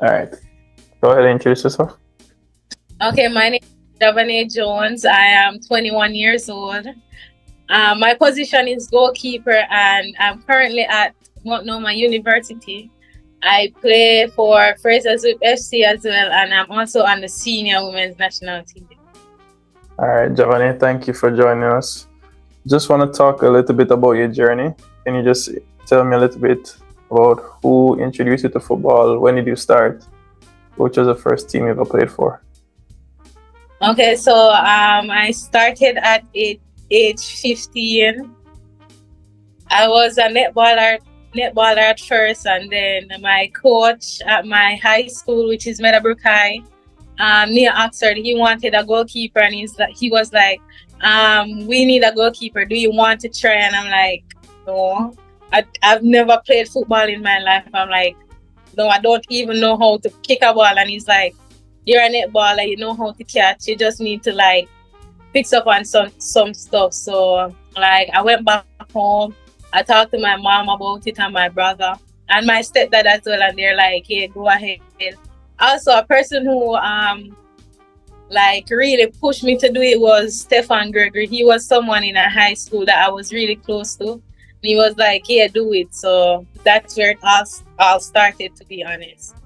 All right. Go ahead and introduce yourself. Okay, my name is Javanae Jones. I am 21 years old. My position is goalkeeper, and I'm currently at Multnomah University. I play for Fraser's FC as well, and I'm also on the senior women's national team. All right, Javanae, thank you for joining us. Just want to talk a little bit about your journey. Can you just tell me a little bit about who introduced you to football? When did you start? Which was the first team you ever played for? Okay, so I started at age 15. I was a netballer at first, and then my coach at my high school, which is Meadowbrook High, near Oxford, he wanted a goalkeeper, and he was like, we need a goalkeeper. Do you want to try? And I'm like, no, I've never played football in my life. I'm like, no, I don't even know how to kick a ball. And he's like, you're a netballer, you know how to catch. You just need to like fix up on some stuff. So like I went back home. I talked to my mom about it and my brother and my stepdad as well, and they're like, hey, go ahead. Also, a person who like really pushed me to do it was Stefan Gregory. He was someone in a high school that I was really close to. He was like, yeah, do it. So that's where it all started, to be honest.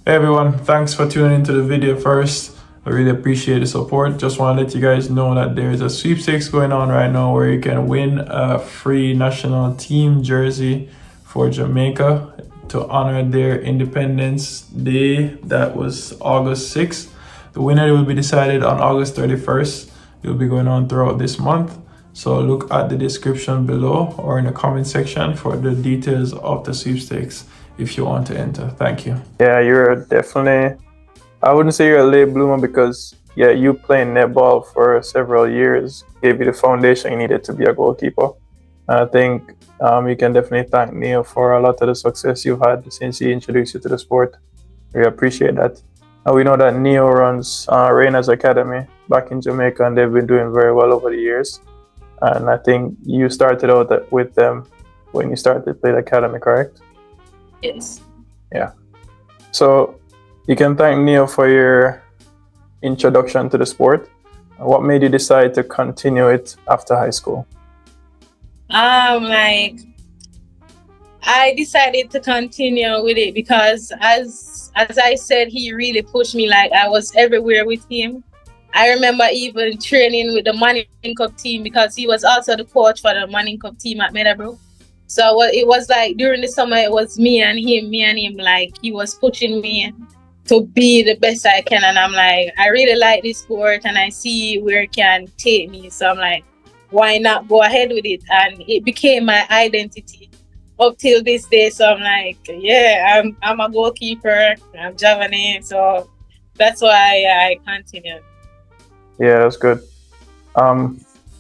Hey everyone, thanks for tuning into the video first. I really appreciate the support. Just want to let you guys know that there is a sweepstakes going on right now where you can win a free national team jersey for Jamaica to honor their Independence Day. That was August 6th. The winner will be decided on August 31st. It will be going on throughout this month. So look at the description below or in the comment section for the details of the sweepstakes if you want to enter. Thank you. Yeah, you're definitely, I wouldn't say you're a late bloomer because, yeah, you playing netball for several years gave you the foundation you needed to be a goalkeeper. And I think you can definitely thank Neil for a lot of the success you've had since he introduced you to the sport. We appreciate that. And we know that Neo runs Reina's Academy back in Jamaica, and they've been doing very well over the years. And I think you started out with them when you started to play the academy, correct? Yes. Yeah. So you can thank Neo for your introduction to the sport. What made you decide to continue it after high school? Like I decided to continue with it because as I said, he really pushed me. Like I was everywhere with him. I remember even training with the Manning Cup team because he was also the coach for the Manning Cup team at Meadowbrook. So it was like during the summer, it was me and him, like he was pushing me to be the best I can. And I'm like, I really like this sport and I see where it can take me. So I'm like, why not go ahead with it? And it became my identity up till this day. So I'm like, yeah, I'm a goalkeeper. I'm Javanae. So that's why I continued. Yeah, that's good.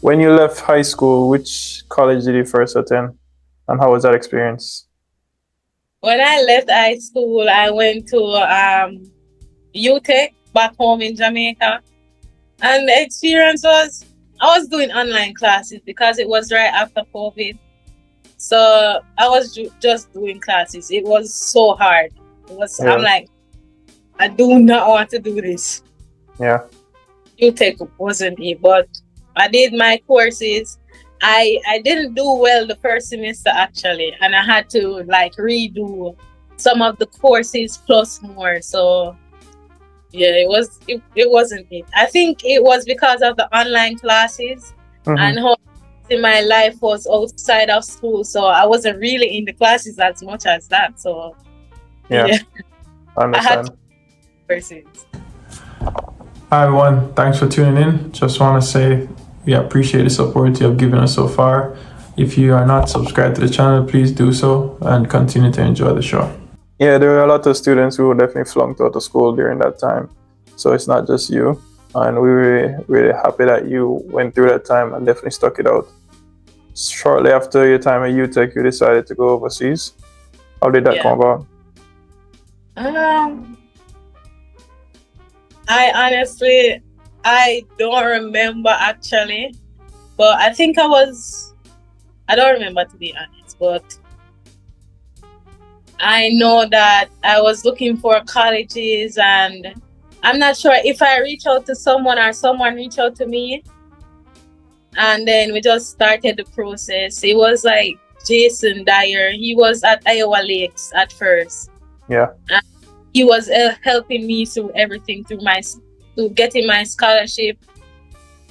When you left high school, which college did you first attend? And how was that experience? When I left high school, I went to UTech back home in Jamaica. And the experience was, I was doing online classes because it was right after COVID. So I was just doing classes. It was so hard. I'm like, I do not want to do this. Yeah. UTech wasn't it, but I did my courses. I didn't do well the first semester actually, and I had to like redo some of the courses plus more. So yeah, it wasn't it. I think it was because of the online classes and how my life was outside of school, so I wasn't really in the classes as much as that. So yeah. I understand. I had courses. Hi everyone, thanks for tuning in. Just want to say we appreciate the support you have given us so far. If you are not subscribed to the channel, please do so and continue to enjoy the show. Yeah, there were a lot of students who definitely flunked out of school during that time. So it's not just you. And we were really happy that you went through that time and definitely stuck it out. Shortly after your time at UTech, you decided to go overseas. How did that come about? I don't remember actually, but I think I don't remember to be honest, but I know that I was looking for colleges, and I'm not sure if I reach out to someone or someone reach out to me. And then we just started the process. It was like Jason Dyer. He was at Iowa Lakes at first. Yeah. And he was helping me through everything, through getting my scholarship,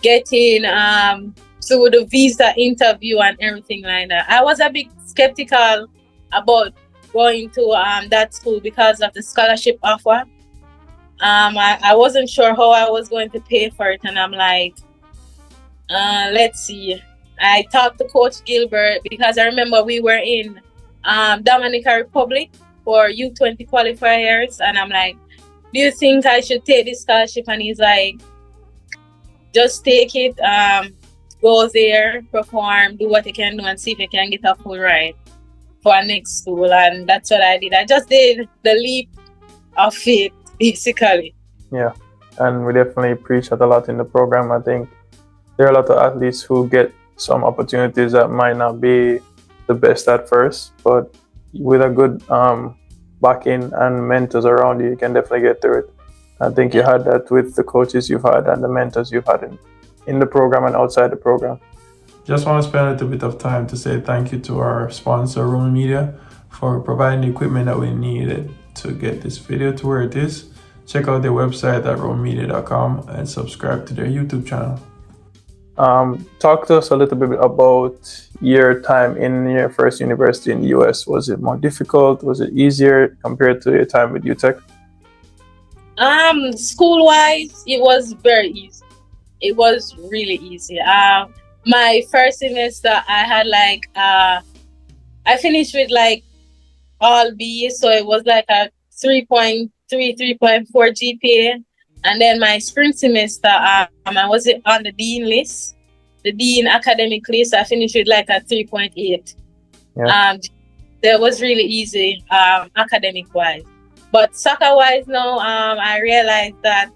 getting through the visa interview and everything like that. I was a bit skeptical about going to that school because of the scholarship offer. I wasn't sure how I was going to pay for it, and I'm like, let's see. I talked to Coach Gilbert because I remember we were in Dominican Republic for U20 qualifiers, and I'm like, do you think I should take this scholarship? And he's like, just take it, go there, perform, do what you can do, and see if you can get a full ride for our next school. And that's what I did. I just did the leap of faith, basically. Yeah, and we definitely preach that a lot in the program. I think there are a lot of athletes who get some opportunities that might not be the best at first, but with a good backing and mentors around you, you can definitely get through it. I think you had that with the coaches you've had and the mentors you've had in the program and outside the program. Just want to spend a little bit of time to say thank you to our sponsor, Roman Media, for providing the equipment that we needed to get this video to where it is. Check out their website at romanmedia.com and subscribe to their YouTube channel. Talk to us a little bit about your time in your first university in the US. Was it more difficult? Was it easier compared to your time with UTEC? School-wise, it was very easy. It was really easy. My first semester, I had like I finished with like all B, so it was like a 3.3, 3.4 GPA. And then my spring semester, I was on the dean list, the dean academic list. I finished with like a 3.8. Yeah. That was really easy academic wise. But soccer wise now, I realized that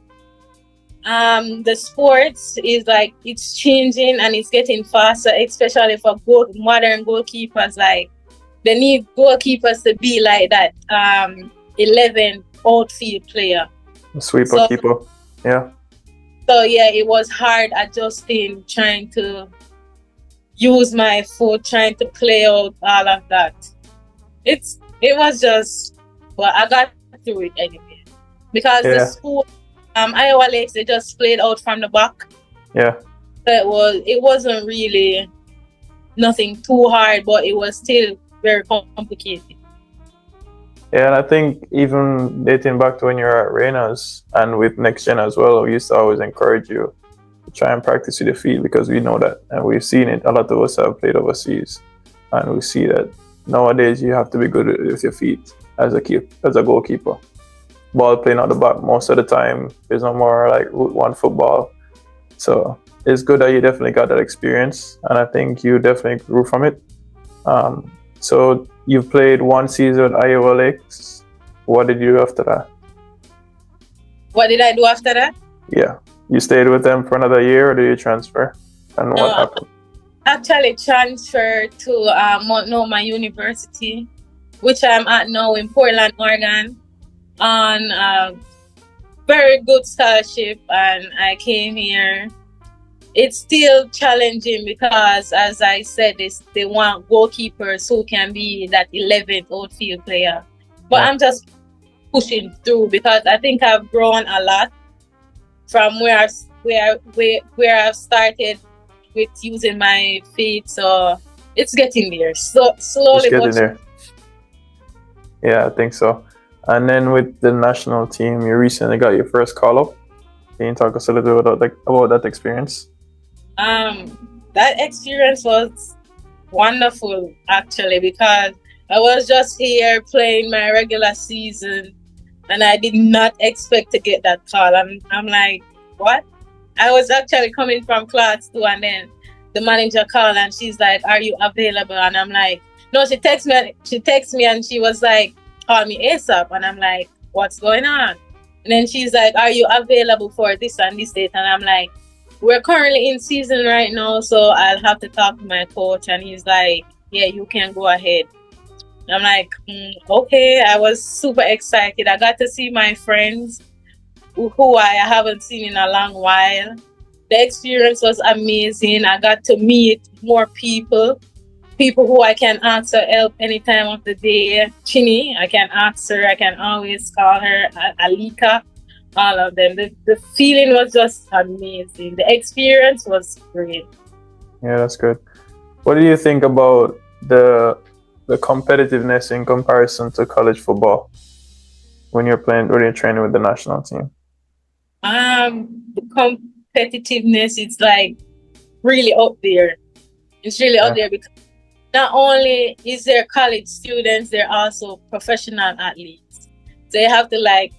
the sports is like, it's changing and it's getting faster, especially for modern goalkeepers. Like, they need goalkeepers to be like that 11 outfield player. Sweeper keeper. Yeah. So yeah, it was hard adjusting, trying to use my foot, trying to play out all of that. It was just, well, I got through it anyway. Because the school, Iowa Lakes, they just played out from the back. Yeah. So it wasn't really nothing too hard, but it was still very complicated. Yeah, and I think even dating back to when you were at Reina's and with Next Gen as well, we used to always encourage you to try and practice with your feet, because we know that and we've seen it. A lot of us have played overseas, and we see that nowadays you have to be good with your feet as a goalkeeper. Ball playing out the back most of the time. There's no more like Route 1 football. So it's good that you definitely got that experience, and I think you definitely grew from it. So you've played one season at Iowa Lakes. What did you do after that? What did I do after that? Yeah. You stayed with them for another year, or did you transfer? And what happened? Actually transferred to Multnomah University, which I'm at now in Portland, Oregon, on a very good scholarship, and I came here. It's still challenging because, as I said, they want goalkeepers who can be that 11th outfield player. But I'm just pushing through because I think I've grown a lot from where I've started with using my feet. So it's getting there. So slowly. It's getting there. Yeah, I think so. And then with the national team, you recently got your first call up. Can you talk us a little bit about that experience? That experience was wonderful, actually, because I was just here playing my regular season and I did not expect to get that call. I'm like, what? I was actually coming from class 2, and then the manager called and she's like, are you available? And I'm like, no. She texted me and she was like, call me ASAP. And I'm like, what's going on? And then she's like, are you available for this and this date? And I'm like, we're currently in season right now, so I'll have to talk to my coach. And he's like, yeah, you can go ahead. I'm like, okay. I was super excited. I got to see my friends who I haven't seen in a long while. The experience was amazing. I got to meet more people who I can ask for help any time of the day. Chini, I can ask her. I can always call her. Alika, all of them. The feeling was just amazing. The experience was great. Yeah, that's good. What do you think about the competitiveness in comparison to college football when you're training with the national team? The competitiveness is like really up there. It's really up there because not only is there college students, there are also professional athletes. So you have to like,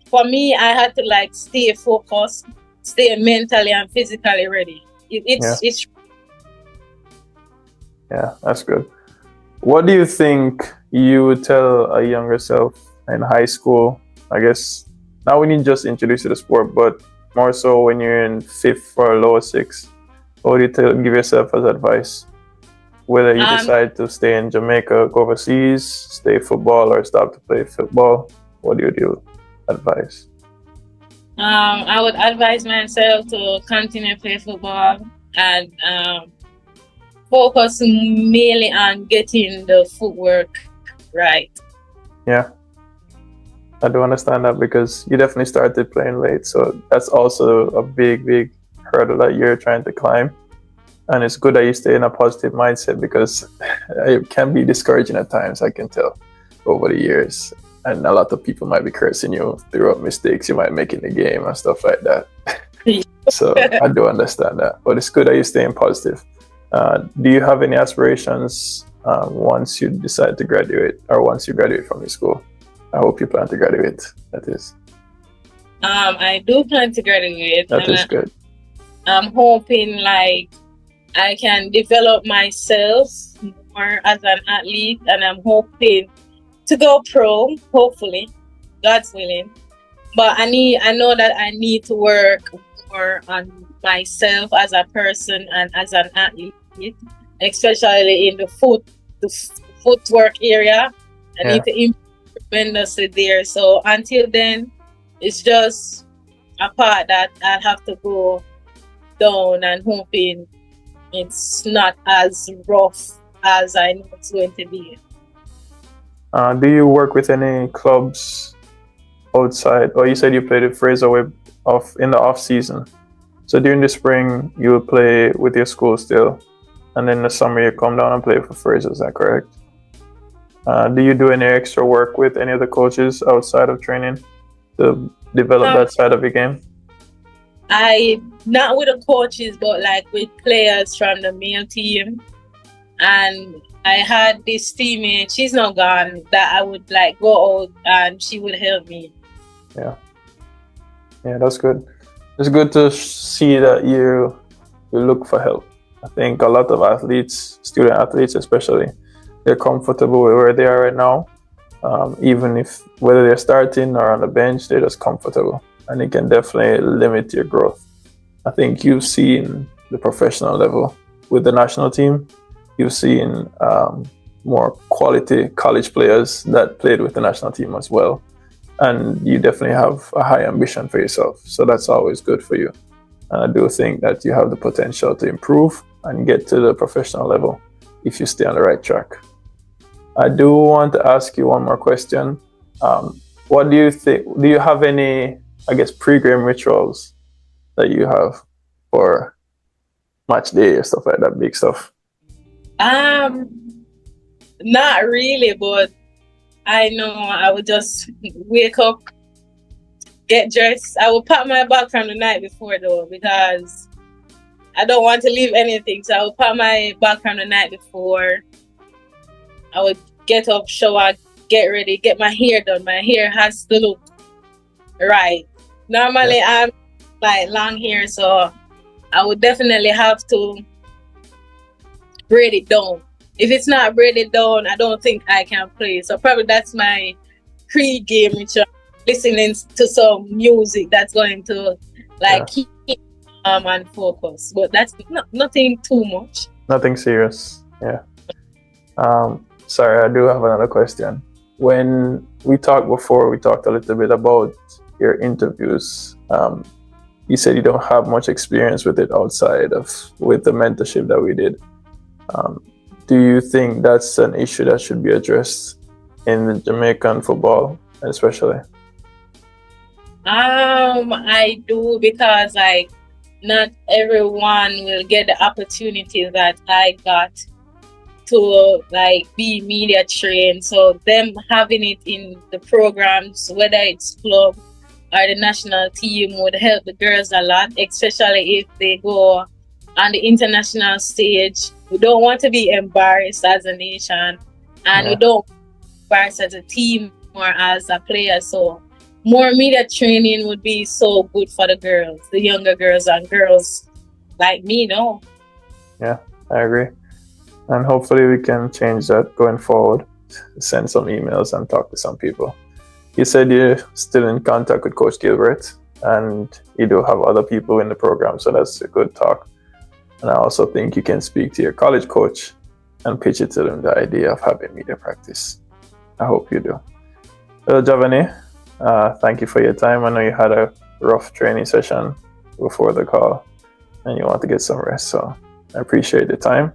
for me, I had to like stay focused, stay mentally and physically ready. It's Yeah, that's good. What do you think you would tell a younger self in high school? I guess now we need just introduce you to the sport, but more so when you're in fifth or lower sixth. What do you give yourself as advice? Whether you decide to stay in Jamaica, go overseas, stay football, or stop to play football, what do you advise? I would advise myself to continue to play football and focus mainly on getting the footwork right. Yeah, I do understand that because you definitely started playing late, so that's also a big hurdle that you're trying to climb. And it's good that you stay in a positive mindset because it can be discouraging at times, I can tell, over the years. And a lot of people might be cursing you throughout mistakes you might make in the game and stuff like that. So I do understand that. But it's good that you're staying positive. Do you have any aspirations once you decide to graduate or once you graduate from your school? I hope you plan to graduate, that is. I do plan to graduate. That is good. I'm hoping like I can develop myself more as an athlete, and I'm hoping to go pro, hopefully, God's willing. But I know that I need to work more on myself as a person and as an athlete, especially in the footwork area. I need to improve tremendously there. So until then, it's just a part that I'll have to go down and hoping it's not as rough as I know it's going to be. Do you work with any clubs outside? Or you said you played at Fraser Webb in the off season. So during the spring, you will play with your school still, and then in the summer you come down and play for Fraser. Is that correct? Do you do any extra work with any of the coaches outside of training to develop that side of your game? Not with the coaches, but like with players from the male team. And I had this teammate, she's not gone, that I would like go out and she would help me. Yeah, that's good. It's good to see that you look for help. I think a lot of athletes, student athletes especially, they're comfortable with where they are right now. Even if whether they're starting or on the bench, they're just comfortable, and it can definitely limit your growth. I think you've seen the professional level with the national team. You've seen more quality college players that played with the national team as well. And you definitely have a high ambition for yourself. So that's always good for you. And I do think that you have the potential to improve and get to the professional level if you stay on the right track. I do want to ask you one more question. What do you think? Do you have any, I guess, pre-game rituals that you have for match day or stuff like that, big stuff? Not really, but I know I would just wake up, get dressed. I will pack my bag from the night before though, because I don't want to leave anything. So I will pack my bag from the night before. I would get up, shower, get ready, get my hair done. My hair has to look right. Normally I'm like long hair, so I would definitely have to braid it down. If it's not braided down, I don't think I can play. So probably that's my pre-game ritual, listening to some music that's going to keep and focus. But that's nothing too much. Nothing serious. Yeah. Sorry, I do have another question. When we talked before, we talked a little bit about your interviews. You said you don't have much experience with it outside of with the mentorship that we did. Do you think that's an issue that should be addressed in the Jamaican football, especially? I do, because like not everyone will get the opportunity that I got to like be media trained. So them having it in the programs, whether it's club or the national team, would help the girls a lot, especially if they go on the international stage. We don't want to be embarrassed as a nation, and we don't embarrass as a team or as a player. So more media training would be so good for the girls, the younger girls and girls like me, no? Yeah, I agree. And hopefully we can change that going forward. Send some emails and talk to some people. You said you're still in contact with Coach Gilbert, and you do have other people in the program, so that's a good talk. And I also think you can speak to your college coach and pitch it to them, the idea of having media practice. I hope you do. Well, Javanae, thank you for your time. I know you had a rough training session before the call and you want to get some rest, so I appreciate the time,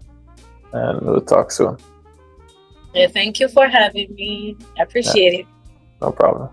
and we'll talk soon. Yeah, thank you for having me. I appreciate it. No problem.